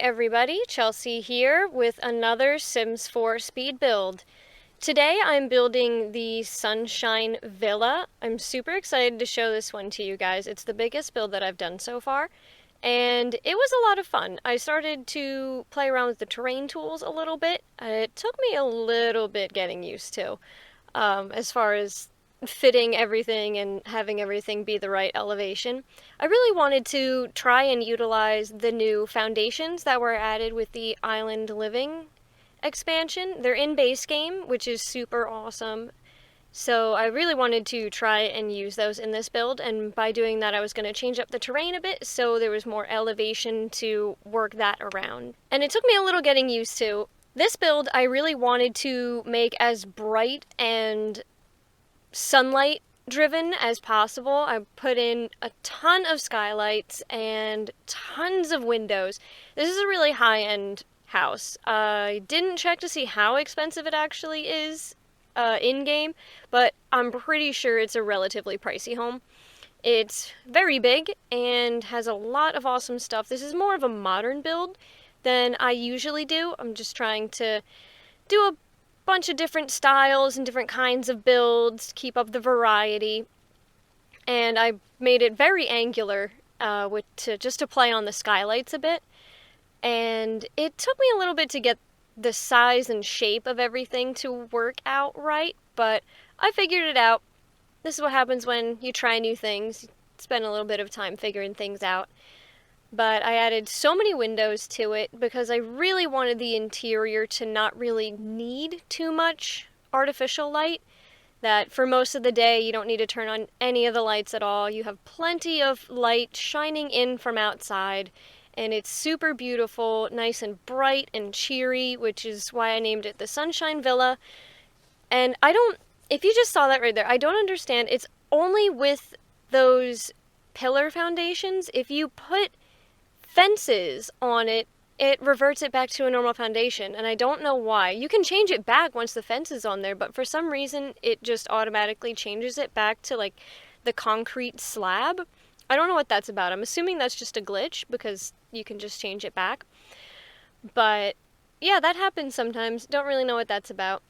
everybody, Chelsea here with another Sims 4 speed build. Today I'm building the Sunshine Villa. I'm super excited to show this one to you guys. It's the biggest build that I've done so far, and it was a lot of fun. I started to play around with the terrain tools a little bit. It took me a little bit getting used to, as far as fitting everything and having everything be the right elevation. I really wanted to try and utilize the new foundations that were added with the Island Living expansion. They're in base game, which is super awesome. So I really wanted to try and use those in this build, and by doing that I was going to change up the terrain a bit so there was more elevation to work that around. And it took me a little getting used to. This build I really wanted to make as bright and sunlight driven as possible. I put in a ton of skylights and tons of windows. This is a really high-end house. I didn't check to see how expensive it actually is in-game, but I'm pretty sure it's a relatively pricey home. It's very big and has a lot of awesome stuff. This is more of a modern build than I usually do. I'm just trying to do a bunch of different styles and different kinds of builds, keep up the variety, and I made it very angular just to play on the skylights a bit. And it took me a little bit to get the size and shape of everything to work out right, but I figured it out. This is what happens when you try new things. You spend a little bit of time figuring things out. But I added so many windows to it because I really wanted the interior to not really need too much artificial light. That for most of the day you don't need to turn on any of the lights at all. You have plenty of light shining in from outside, and it's super beautiful, nice and bright and cheery, which is why I named it the Sunshine Villa. And if you just saw that right there, I don't understand. It's only with those pillar foundations. If you put fences on it, it reverts it back to a normal foundation, and I don't know why. You can change it back once the fence is on there, but for some reason it just automatically changes it back to like the concrete slab. I don't know what that's about. I'm assuming that's just a glitch because you can just change it back. But yeah, that happens sometimes. Don't really know what that's about.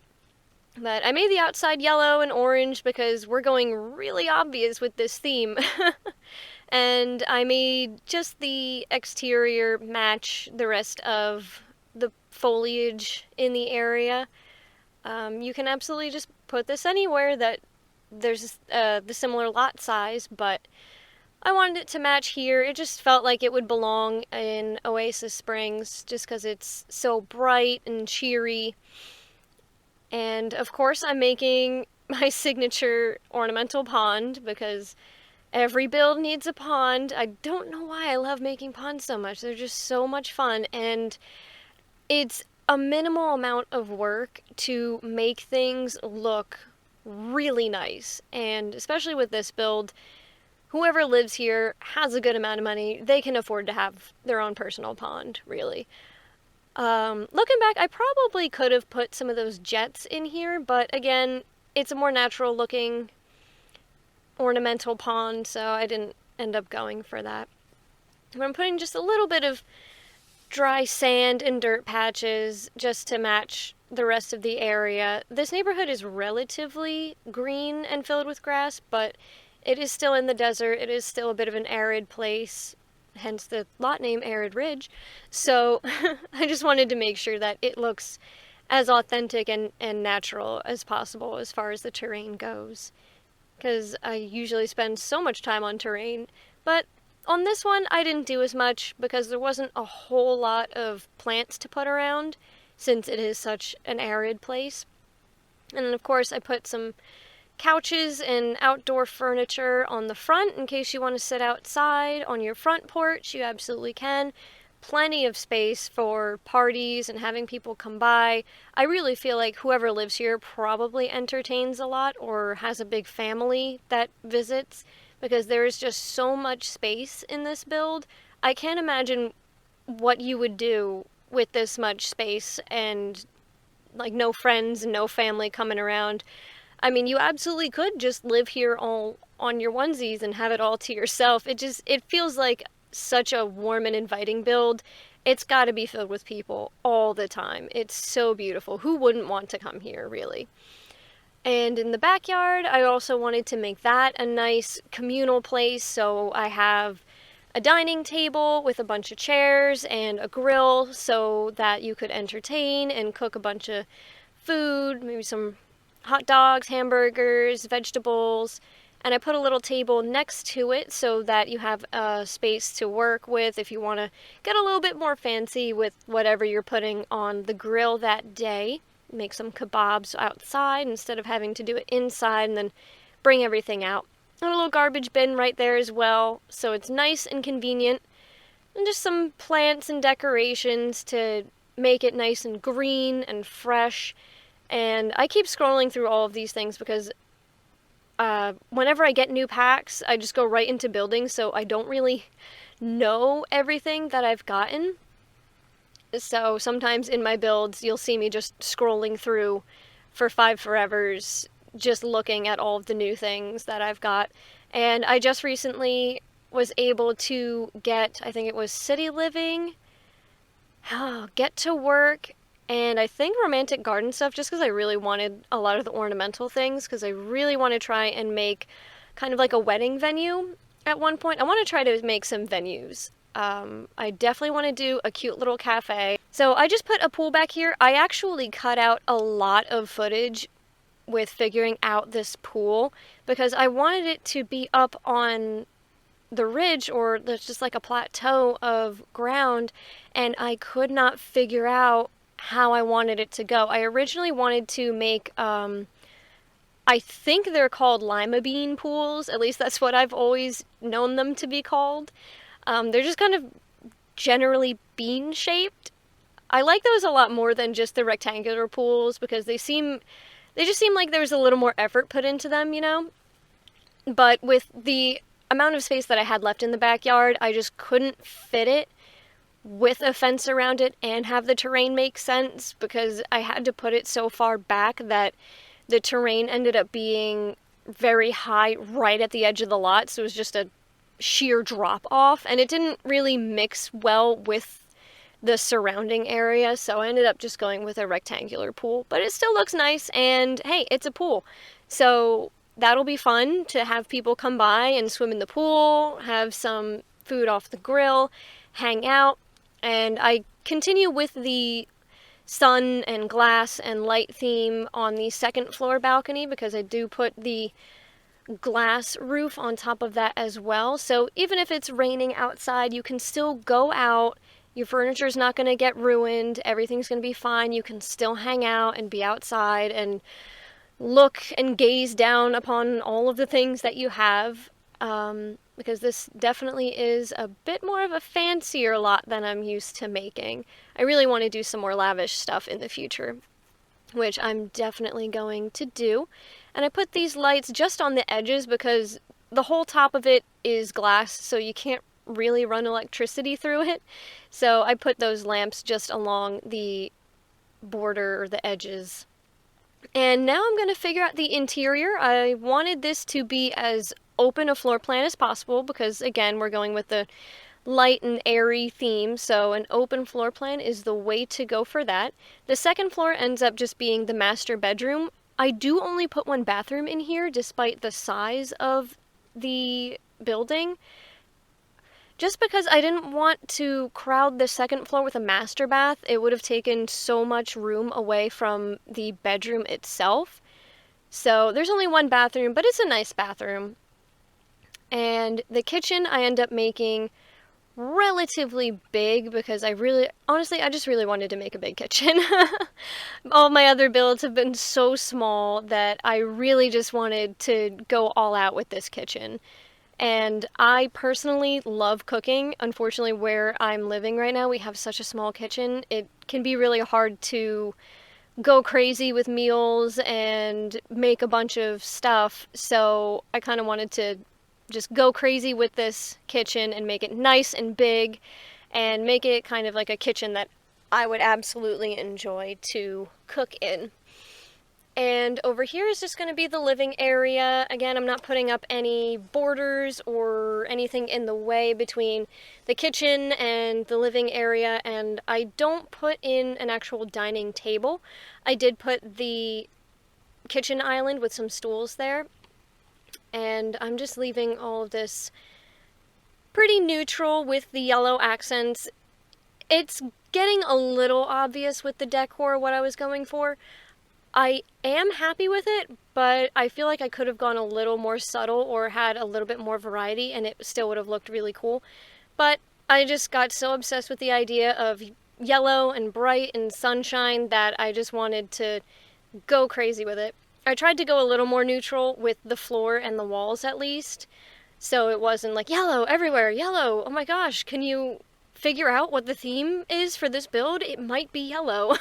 But I made the outside yellow and orange because we're going really obvious with this theme. And I made just the exterior match the rest of the foliage in the area. You can absolutely just put this anywhere that there's the similar lot size, but I wanted it to match here. It just felt like it would belong in Oasis Springs just because it's so bright and cheery. And of course I'm making my signature ornamental pond because every build needs a pond. I don't know why I love making ponds so much. They're just so much fun, and it's a minimal amount of work to make things look really nice. And especially with this build, whoever lives here has a good amount of money. They can afford to have their own personal pond, really. Looking back, I probably could have put some of those jets in here, but again, it's a more natural looking ornamental pond, so I didn't end up going for that. But I'm putting just a little bit of dry sand and dirt patches just to match the rest of the area. This neighborhood is relatively green and filled with grass, but it is still in the desert. It is still a bit of an arid place, hence the lot name Arid Ridge. So I just wanted to make sure that it looks as authentic and natural as possible as far as the terrain goes, because I usually spend so much time on terrain. But on this one, I didn't do as much because there wasn't a whole lot of plants to put around since it is such an arid place. And then of course I put some couches and outdoor furniture on the front in case you want to sit outside on your front porch. You absolutely can. Plenty of space for parties and having people come by. I really feel like whoever lives here probably entertains a lot or has a big family that visits, because there is just so much space in this build. I can't imagine what you would do with this much space and like no friends and no family coming around. I mean, you absolutely could just live here all on your onesies and have it all to yourself. It feels like such a warm and inviting build, it's got to be filled with people all the time. It's so beautiful. Who wouldn't want to come here, really? And in the backyard, I also wanted to make that a nice communal place, so I have a dining table with a bunch of chairs and a grill so that you could entertain and cook a bunch of food, maybe some hot dogs, hamburgers, vegetables. And I put a little table next to it so that you have a space to work with if you want to get a little bit more fancy with whatever you're putting on the grill that day. Make some kebabs outside instead of having to do it inside and then bring everything out. And a little garbage bin right there as well, so it's nice and convenient. And just some plants and decorations to make it nice and green and fresh. And I keep scrolling through all of these things because whenever I get new packs, I just go right into building, so I don't really know everything that I've gotten. So sometimes in my builds, you'll see me just scrolling through for 5 forevers, just looking at all of the new things that I've got. And I just recently was able to get, I think it was City Living, Get to Work, and I think Romantic Garden stuff, just because I really wanted a lot of the ornamental things, because I really want to try and make kind of like a wedding venue at one point. I want to try to make some venues. I definitely want to do a cute little cafe. So I just put a pool back here. I actually cut out a lot of footage with figuring out this pool because I wanted it to be up on the ridge, or there's just like a plateau of ground, and I could not figure out how I wanted it to go. I originally wanted to make, I think they're called lima bean pools. At least that's what I've always known them to be called. They're just kind of generally bean shaped. I like those a lot more than just the rectangular pools because they just seem like there's a little more effort put into them, you know? But with the amount of space that I had left in the backyard, I just couldn't fit it with a fence around it and have the terrain make sense because I had to put it so far back that the terrain ended up being very high right at the edge of the lot, so it was just a sheer drop off, and it didn't really mix well with the surrounding area, so I ended up just going with a rectangular pool. But it still looks nice, and hey, it's a pool. So that'll be fun to have people come by and swim in the pool, have some food off the grill, hang out, and I continue with the sun and glass and light theme on the second floor balcony because I do put the glass roof on top of that as well. So even if it's raining outside, you can still go out. Your furniture's not going to get ruined. Everything's going to be fine. You can still hang out and be outside and look and gaze down upon all of the things that you have. Because this definitely is a bit more of a fancier lot than I'm used to making. I really want to do some more lavish stuff in the future, which I'm definitely going to do. And I put these lights just on the edges because the whole top of it is glass, so you can't really run electricity through it. So I put those lamps just along the border or the edges. And now I'm going to figure out the interior. I wanted this to be as open a floor plan as possible because, again, we're going with the light and airy theme, so an open floor plan is the way to go for that. The second floor ends up just being the master bedroom. I do only put one bathroom in here despite the size of the building, just because I didn't want to crowd the second floor with a master bath. It would have taken so much room away from the bedroom itself. So there's only one bathroom, but it's a nice bathroom. And the kitchen I end up making relatively big because honestly, I just really wanted to make a big kitchen. All my other builds have been so small that I really just wanted to go all out with this kitchen. And I personally love cooking. Unfortunately, where I'm living right now, we have such a small kitchen. It can be really hard to go crazy with meals and make a bunch of stuff. So I kind of wanted to just go crazy with this kitchen and make it nice and big and make it kind of like a kitchen that I would absolutely enjoy to cook in. And over here is just going to be the living area. Again, I'm not putting up any borders or anything in the way between the kitchen and the living area, and I don't put in an actual dining table. I did put the kitchen island with some stools there, and I'm just leaving all of this pretty neutral with the yellow accents. It's getting a little obvious with the decor what I was going for. I am happy with it, but I feel like I could have gone a little more subtle or had a little bit more variety, and it still would have looked really cool. But I just got so obsessed with the idea of yellow and bright and sunshine that I just wanted to go crazy with it. I tried to go a little more neutral with the floor and the walls at least, so it wasn't like yellow everywhere, yellow, oh my gosh, can you figure out what the theme is for this build? It might be yellow.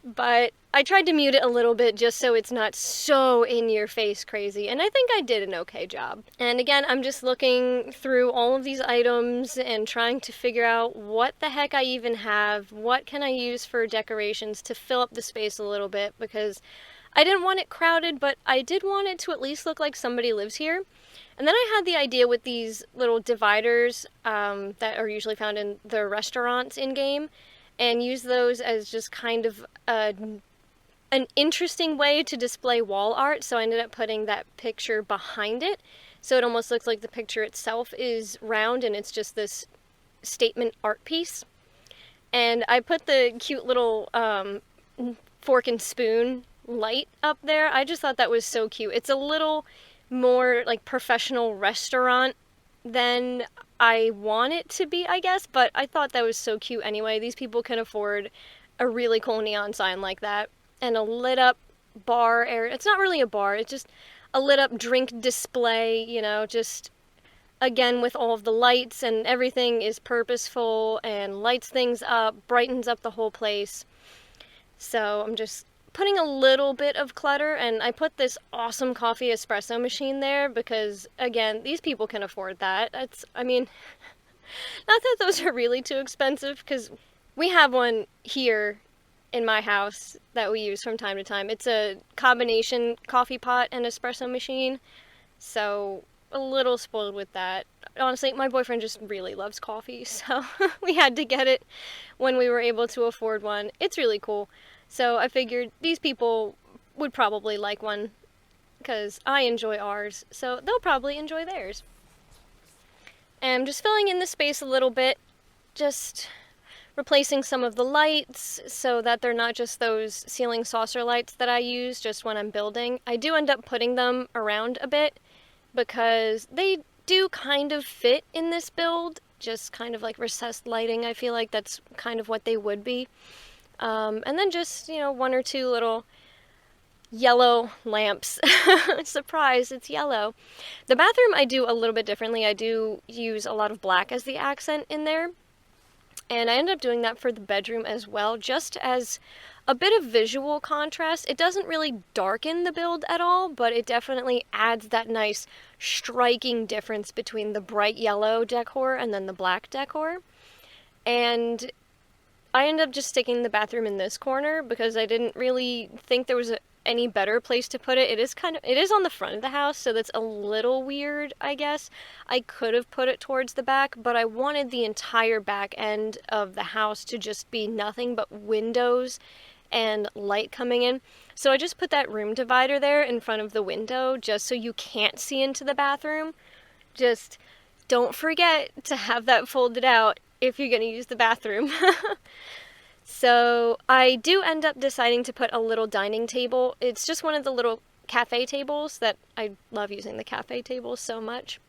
But I tried to mute it a little bit just so it's not so in-your-face crazy, and I think I did an okay job. And again, I'm just looking through all of these items and trying to figure out what the heck I even have, what can I use for decorations to fill up the space a little bit, because I didn't want it crowded, but I did want it to at least look like somebody lives here. And then I had the idea with these little dividers that are usually found in the restaurants in-game, and use those as just kind of an interesting way to display wall art, so I ended up putting that picture behind it, so it almost looks like the picture itself is round and it's just this statement art piece. And I put the cute little fork and spoon light up there. I just thought that was so cute. It's a little more like professional restaurant than I want it to be, I guess, but I thought that was so cute anyway. These people can afford a really cool neon sign like that, and a lit up bar area. It's not really a bar, it's just a lit up drink display, you know, just again with all of the lights, and everything is purposeful and lights things up, brightens up the whole place. So I'm just putting a little bit of clutter, and I put this awesome coffee espresso machine there because, again, these people can afford that. I mean, not that those are really too expensive, because we have one here in my house that we use from time to time. It's a combination coffee pot and espresso machine, so a little spoiled with that. Honestly, my boyfriend just really loves coffee, so we had to get it when we were able to afford one. It's really cool. So I figured these people would probably like one because I enjoy ours, so they'll probably enjoy theirs. And I'm just filling in the space a little bit, just replacing some of the lights so that they're not just those ceiling saucer lights that I use just when I'm building. I do end up putting them around a bit because they do kind of fit in this build, just kind of like recessed lighting. I feel like that's kind of what they would be. And then just, you know, one or two little yellow lamps. Surprise, it's yellow. The bathroom I do a little bit differently. I do use a lot of black as the accent in there. And I end up doing that for the bedroom as well, just as a bit of visual contrast. It doesn't really darken the build at all, but it definitely adds that nice striking difference between the bright yellow decor and then the black decor. And I ended up just sticking the bathroom in this corner because I didn't really think there was any better place to put it. It is on the front of the house, so that's a little weird, I guess. I could have put it towards the back, but I wanted the entire back end of the house to just be nothing but windows and light coming in. So I just put that room divider there in front of the window just so you can't see into the bathroom. Just don't forget to have that folded out if you're going to use the bathroom. So I do end up deciding to put a little dining table. It's just one of the little cafe tables that I love using the cafe tables so much.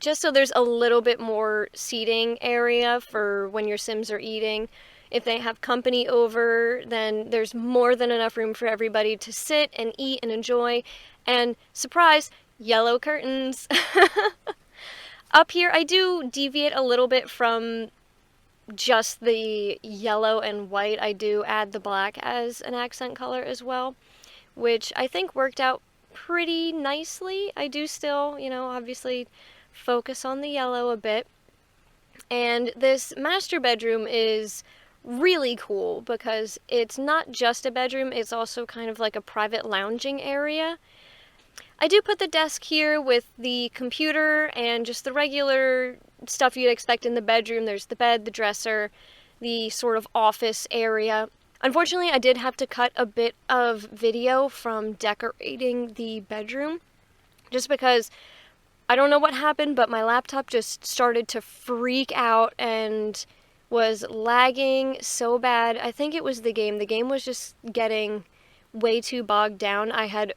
Just so there's a little bit more seating area for when your Sims are eating. If they have company over, then there's more than enough room for everybody to sit and eat and enjoy. And surprise, yellow curtains. Up here, I do deviate a little bit from just the yellow and white. I do add the black as an accent color as well, which I think worked out pretty nicely. I do still, you know, obviously focus on the yellow a bit. And this master bedroom is really cool because it's not just a bedroom, it's also kind of like a private lounging area. I do put the desk here with the computer and just the regular stuff you'd expect in the bedroom. There's the bed, the dresser, the sort of office area. Unfortunately, I did have to cut a bit of video from decorating the bedroom just because I don't know what happened, but my laptop just started to freak out and was lagging so bad. I think it was the game. The game was just getting way too bogged down. I had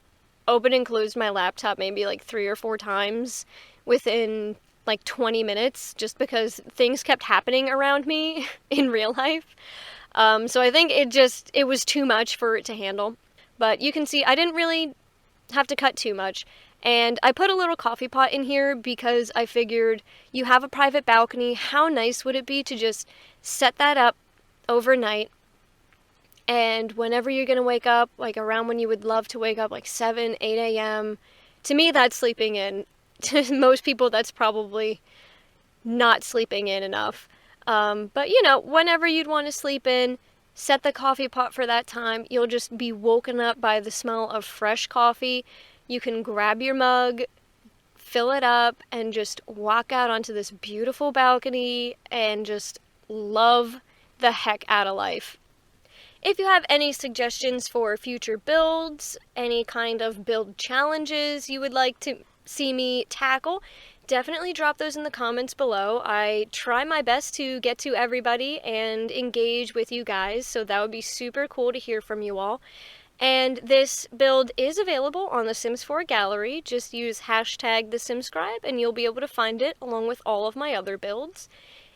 opened and closed my laptop maybe like 3 or 4 times within like 20 minutes just because things kept happening around me in real life. So I think it was too much for it to handle. But you can see I didn't really have to cut too much. And I put a little coffee pot in here because I figured you have a private balcony. How nice would it be to just set that up overnight? And whenever you're going to wake up, like around when you would love to wake up, like 7, 8 a.m., to me, that's sleeping in. To most people, that's probably not sleeping in enough. But, you know, whenever you'd want to sleep in, set the coffee pot for that time. You'll just be woken up by the smell of fresh coffee. You can grab your mug, fill it up, and just walk out onto this beautiful balcony and just love the heck out of life. If you have any suggestions for future builds, any kind of build challenges you would like to see me tackle, definitely drop those in the comments below. I try my best to get to everybody and engage with you guys, so that would be super cool to hear from you all. And this build is available on the Sims 4 gallery. Just use hashtag #TheSimScribe and you'll be able to find it along with all of my other builds.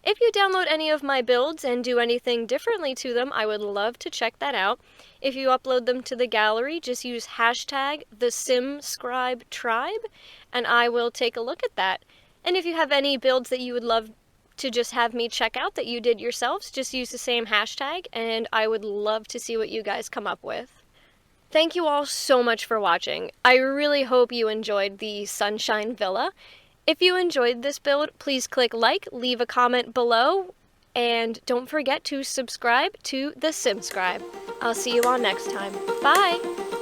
If you download any of my builds and do anything differently to them, I would love to check that out. If you upload them to the gallery, just use hashtag #TheSimScribeTribe and I will take a look at that. And if you have any builds that you would love to just have me check out that you did yourselves, just use the same hashtag and I would love to see what you guys come up with. Thank you all so much for watching. I really hope you enjoyed the Sunshine Villa. If you enjoyed this build, please click like, leave a comment below, and don't forget to subscribe to the SimScribe. I'll see you all next time. Bye!